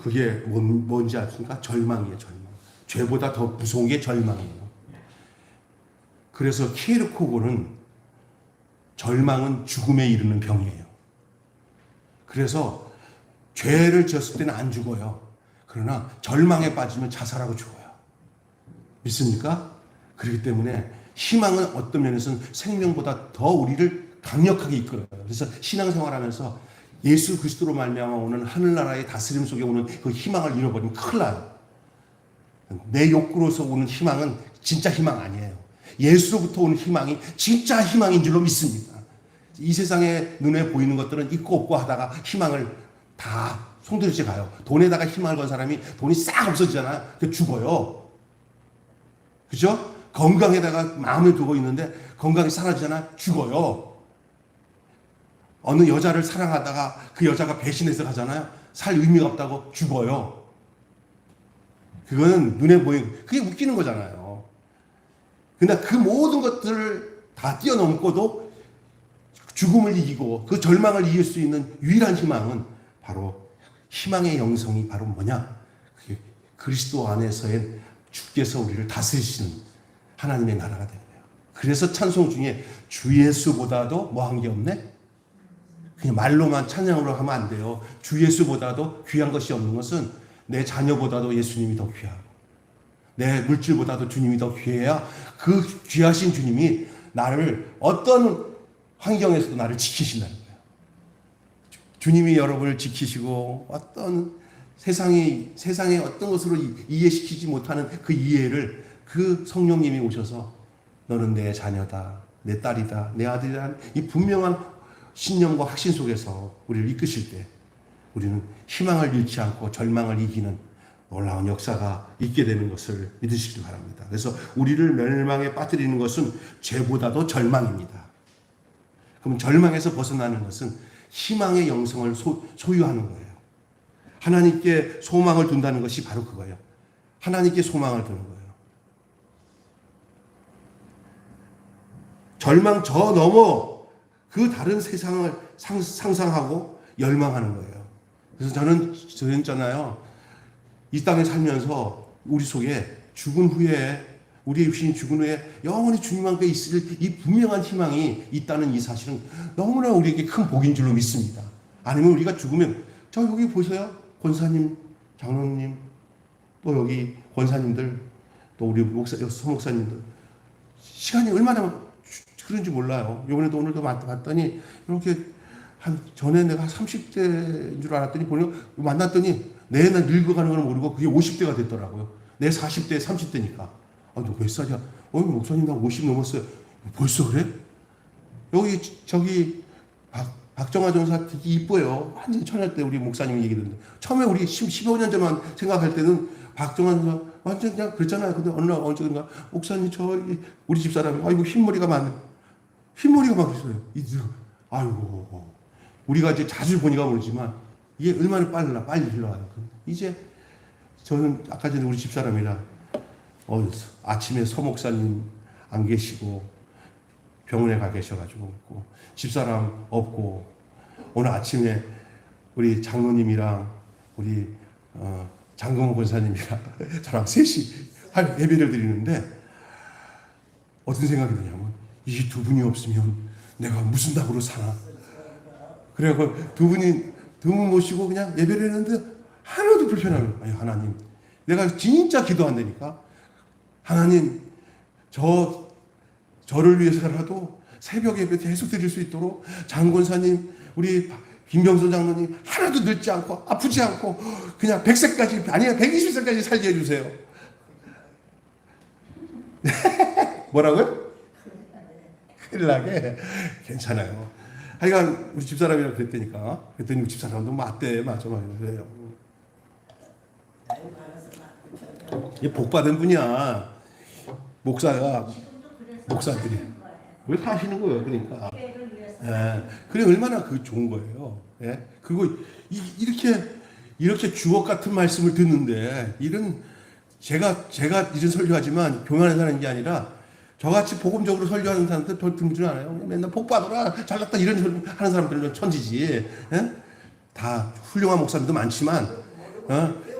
그게 뭔지 아십니까? 절망이에요, 절망. 죄보다 더 무서운 게 절망이에요. 그래서 키에르코고는 절망은 죽음에 이르는 병이에요. 그래서 죄를 지었을 때는 안 죽어요. 그러나 절망에 빠지면 자살하고 죽어요. 믿습니까? 그렇기 때문에 희망은 어떤 면에서는 생명보다 더 우리를 강력하게 이끌어요. 그래서 신앙생활하면서 예수 그리스도로 말미암아 오는 하늘나라의 다스림 속에 오는 그 희망을 잃어버리면 큰일 나요. 내 욕구로서 오는 희망은 진짜 희망 아니에요. 예수로부터 오는 희망이 진짜 희망인 줄로 믿습니다. 이 세상에 눈에 보이는 것들은 있고 없고 하다가 희망을 다 송두리째 가요. 돈에다가 희망을 건 사람이 돈이 싹 없어지잖아요. 그 죽어요. 그죠? 건강에다가 마음을 두고 있는데 건강이 사라지잖아요. 죽어요. 어느 여자를 사랑하다가 그 여자가 배신해서 가잖아요. 살 의미가 없다고 죽어요. 그거는 눈에 보이는, 그게 웃기는 거잖아요. 근데 그 모든 것들을 다 뛰어넘고도 죽음을 이기고 그 절망을 이길 수 있는 유일한 희망은 바로 희망의 영성이 바로 뭐냐? 그게 그리스도 안에서의 주께서 우리를 다스리시는 하나님의 나라가 되는 거예요. 그래서 찬송 중에 주 예수보다도 뭐 한 게 없네? 그냥 말로만 찬양으로 하면 안 돼요. 주 예수보다도 귀한 것이 없는 것은 내 자녀보다도 예수님이 더 귀하고 내 물질보다도 주님이 더 귀해야 그 귀하신 주님이 나를 어떤 환경에서도 나를 지키신다는 거예요. 주님이 여러분을 지키시고 어떤 세상의 어떤 것으로 이해시키지 못하는 그 이해를 그 성령님이 오셔서 너는 내 자녀다, 내 딸이다, 내 아들이라는 이 분명한 신념과 확신 속에서 우리를 이끄실 때 우리는 희망을 잃지 않고 절망을 이기는 놀라운 역사가 있게 되는 것을 믿으시기 바랍니다. 그래서 우리를 멸망에 빠뜨리는 것은 죄보다도 절망입니다. 그럼 절망에서 벗어나는 것은 희망의 영성을 소유하는 거예요. 하나님께 소망을 둔다는 것이 바로 그거예요. 하나님께 소망을 두는 거예요. 절망 저 넘어 그 다른 세상을 상상하고 열망하는 거예요. 그래서 저는 있잖아요. 이 땅에 살면서 우리 속에 죽은 후에 우리의 육신이 죽은 후에 영원히 주님 함께 있을 이 분명한 희망이 있다는 이 사실은 너무나 우리에게 큰 복인 줄로 믿습니다. 아니면 우리가 죽으면 저 여기 보세요. 권사님, 장로님, 또 여기 권사님들, 또 우리 소목사님들 시간이 얼마나 그런지 몰라요. 이번에도 오늘도 봤더니 이렇게 전에 내가 30대인 줄 알았더니 만났더니 내나 늙어가는 걸 모르고 그게 50대가 됐더라고요. 내 40대, 30대니까. 아, 너 몇 살이야? 목사님 나 50 넘었어요. 벌써 그래? 여기 저기 박정화 전사 되게 이뻐요. 완전히 처녀 때 우리 목사님 얘기 듣는데 처음에 우리 15년 전만 생각할 때는 박정화 전사 완전 그냥 그랬잖아요. 근데 어느 날 언젠가 목사님 저 우리 집사람이 아이고 흰머리가 막 있어요. 아이고 우리가 이제 자주 보니까 모르지만 이게 얼마나 빨리 흘러가는 거. 이제 저는 아까 전에 우리 집사람이랑 아침에 서목사님 안 계시고 병원에 가 계셔가지고 없고 집사람 없고 오늘 아침에 우리 장로님이랑 우리 장금호 권사님이랑 저랑 셋이 예배를 드리는데 어떤 생각이 드냐면 이 두 분이 없으면 내가 무슨 답으로 사나. 그래갖고 두 분 모시고 그냥 예배를 했는데 하나도 불편함이 없어요. 하나님 내가 진짜 기도한다니까 하나님 저를 위해서라도 새벽 예배 계속 드릴 수 있도록 장권사님 우리 김병선 장로님 하나도 늙지 않고 아프지 않고 그냥 100세까지 아니야 120세까지 살게 해주세요. 뭐라고요? 큰일 나게 괜찮아요. 하여간 우리 집사람이랑 그랬더니 우리 집사람도 맞대. 맞아. 그래요. 이 복받은 분이야. 목사들이 왜 사시는 거예요? 그러니까. 예. 그래 얼마나 그 좋은 거예요. 예. 그리고 이렇게 주옥 같은 말씀을 듣는데 제가 이런 설교하지만 교만해서 하는 게 아니라 저같이 복음적으로 설교하는 사람들 별 드물지 않아요. 맨날 복 받아라, 잘났다 이런 소리 하는 사람들은 천지지. 예? 다 훌륭한 목사님도 많지만,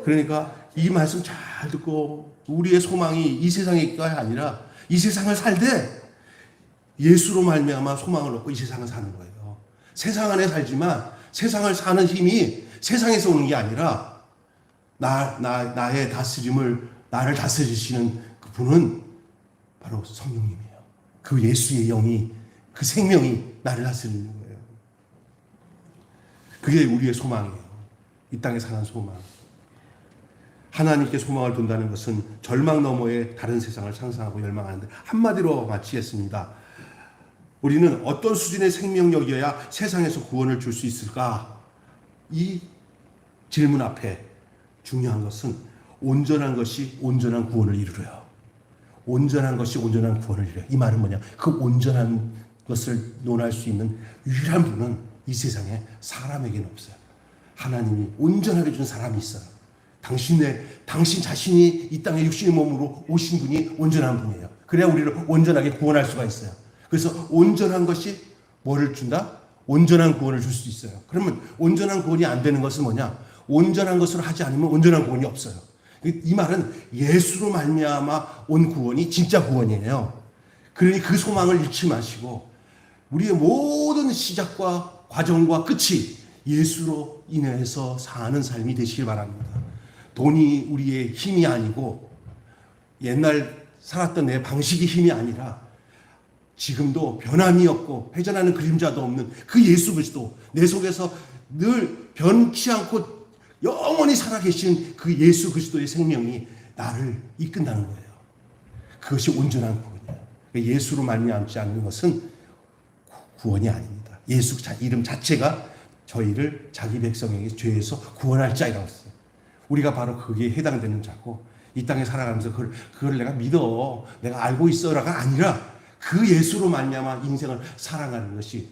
그러니까 이 말씀 잘 듣고 우리의 소망이 이 세상이가 아니라 이 세상을 살되 예수로 말미암아 소망을 얻고 이 세상을 사는 거예요. 세상 안에 살지만 세상을 사는 힘이 세상에서 오는 게 아니라 나의 다스림을 나를 다스리시는 그 분은 바로 성령님이에요. 그 예수의 영이 그 생명이 나를 다스리는 거예요. 그게 우리의 소망이에요. 이 땅에 사는 소망. 하나님께 소망을 둔다는 것은 절망 너머의 다른 세상을 상상하고 열망하는데 한마디로 마치겠습니다. 우리는 어떤 수준의 생명력이어야 세상에서 구원을 줄 수 있을까? 이 질문 앞에 중요한 것은 온전한 것이 온전한 구원을 이루어요. 온전한 것이 온전한 구원을 이루어요. 이 말은 뭐냐? 그 온전한 것을 논할 수 있는 유일한 분은 이 세상에 사람에게는 없어요. 하나님이 온전하게 준 사람이 있어요. 당신 자신이 이 땅에 육신의 몸으로 오신 분이 온전한 분이에요. 그래야 우리를 온전하게 구원할 수가 있어요. 그래서 온전한 것이 뭐를 준다? 온전한 구원을 줄 수 있어요. 그러면 온전한 구원이 안 되는 것은 뭐냐? 온전한 것을 하지 않으면 온전한 구원이 없어요. 이 말은 예수로 말미암아 온 구원이 진짜 구원이에요. 그러니 그 소망을 잃지 마시고 우리의 모든 시작과 과정과 끝이 예수로 인해서 사는 삶이 되시길 바랍니다. 돈이 우리의 힘이 아니고 옛날 살았던 내 방식이 힘이 아니라 지금도 변함이 없고 회전하는 그림자도 없는 그 예수 그리스도, 내 속에서 늘 변치 않고 영원히 살아계신 그 예수 그리스도의 생명이 나를 이끈다는 거예요. 그것이 온전한 구원이에요. 예수로 말미암지 않는 것은 구원이 아닙니다. 예수 이름 자체가 저희를 자기 백성에게 죄에서 구원할 자이라고 했어요. 우리가 바로 거기에 해당되는 자고, 이 땅에 살아가면서 그걸 내가 믿어, 내가 알고 있어라가 아니라 그 예수로 말미암아 인생을 살아가는 것이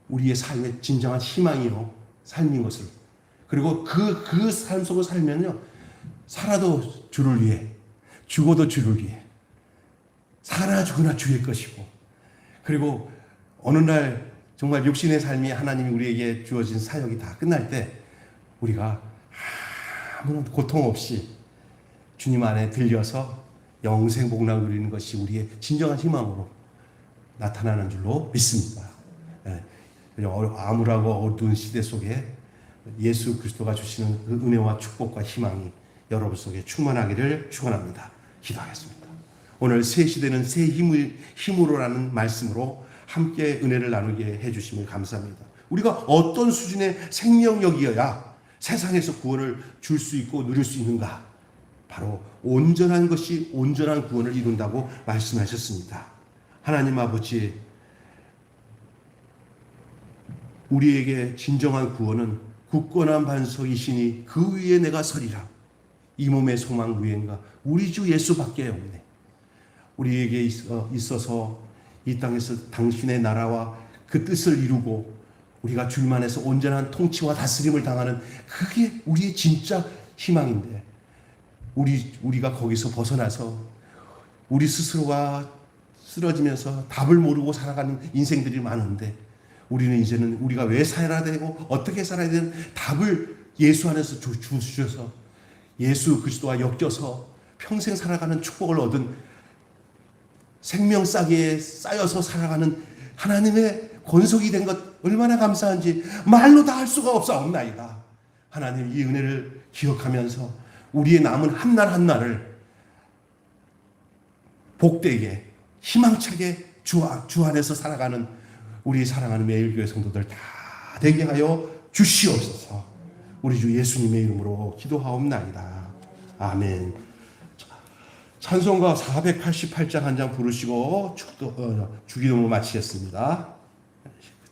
우리의 삶의 진정한 희망이요 삶인 것을, 그리고 그 삶 속을 살면요, 살아도 주를 위해, 죽어도 주를 위해, 살아 죽으나 주의 것이고, 그리고 어느 날 정말 육신의 삶이 하나님이 우리에게 주어진 사역이 다 끝날 때 우리가 아무런 고통 없이 주님 안에 들려서 영생 복락을 누리는 것이 우리의 진정한 희망으로 나타나는 줄로 믿습니다. 암울하고 어두운 시대 속에 예수 그리스도가 주시는 그 은혜와 축복과 희망이 여러분 속에 충만하기를 축원합니다. 기도하겠습니다. 오늘 새 시대는 새 힘으로라는 말씀으로 함께 은혜를 나누게 해주심을 감사합니다. 우리가 어떤 수준의 생명력이어야 세상에서 구원을 줄 수 있고 누릴 수 있는가? 바로 온전한 것이 온전한 구원을 이룬다고 말씀하셨습니다. 하나님 아버지, 우리에게 진정한 구원은 굳건한 반석이시니 그 위에 내가 서리라. 이 몸의 소망 위엔가 우리 주 예수밖에 없네. 우리에게 있어서 이 땅에서 당신의 나라와 그 뜻을 이루고 우리가 주님안에서 온전한 통치와 다스림을 당하는, 그게 우리의 진짜 희망인데 우리가 거기서 벗어나서 우리 스스로가 쓰러지면서 답을 모르고 살아가는 인생들이 많은데, 우리는 이제는 우리가 왜 살아야 되고 어떻게 살아야 되는 답을 예수 안에서 주셔서 예수 그리스도와 엮여서 평생 살아가는 축복을 얻은, 생명 싸기에 쌓여서 살아가는 하나님의 권속이 된 것 얼마나 감사한지 말로 다 할 수가 없사옵나이다. 하나님, 이 은혜를 기억하면서 우리의 남은 한 날 한 날을 복되게 희망차게 주 안에서 살아가는 우리 사랑하는 매일교회 성도들 다 되게 하여 주시옵소서. 우리 주 예수님의 이름으로 기도하옵나이다. 아멘. 찬송가 488장 한 장 부르시고 주기도문 마치겠습니다.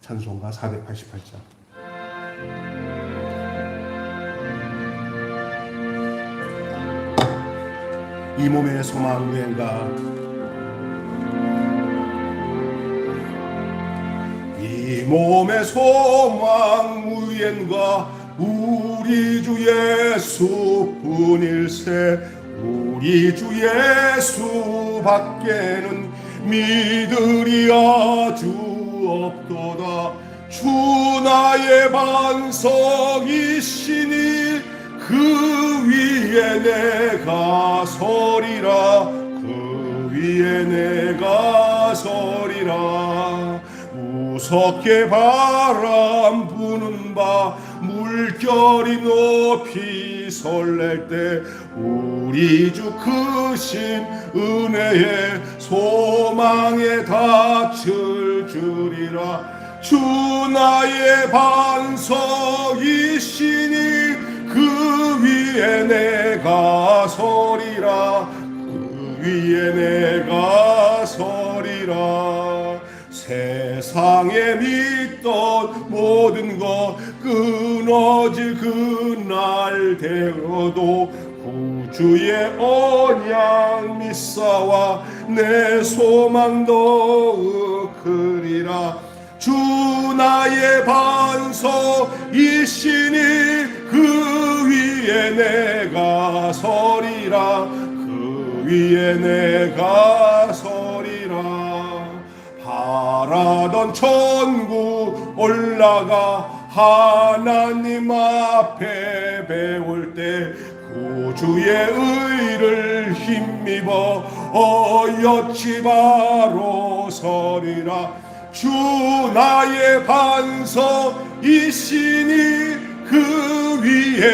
찬송가 488장. 이 몸의 소망 위엔가, 이 몸의 소망 위엔가 우리 주 예수뿐일세. 우리 주 예수 밖에는 믿으리야 주 없도다. 주 나의 반석이시니 그 위에 내가 서리라. 그 위에 내가 서리라. 무섭게 바람 부는 바 물결이 높이 설렐 때 우리 주 크신 은혜에 소망에 닿을 줄이라. 주 나의 반석이시니 그 위에 내가 서리라. 그 위에 내가 서리라. 세상에 믿던 모든 것 끊어질 그날 되어도 구주의 언약 믿사와 내 소망 더욱 크리라. 주 나의 반석이시니 그 위에 내가 서리라. 그 위에 내가 서리라. 바라던 천국 올라가 하나님 앞에 배울 때 구주의 의를 힘입어 어여치 바로 서리라. 주 나의 반석이시니 그 위에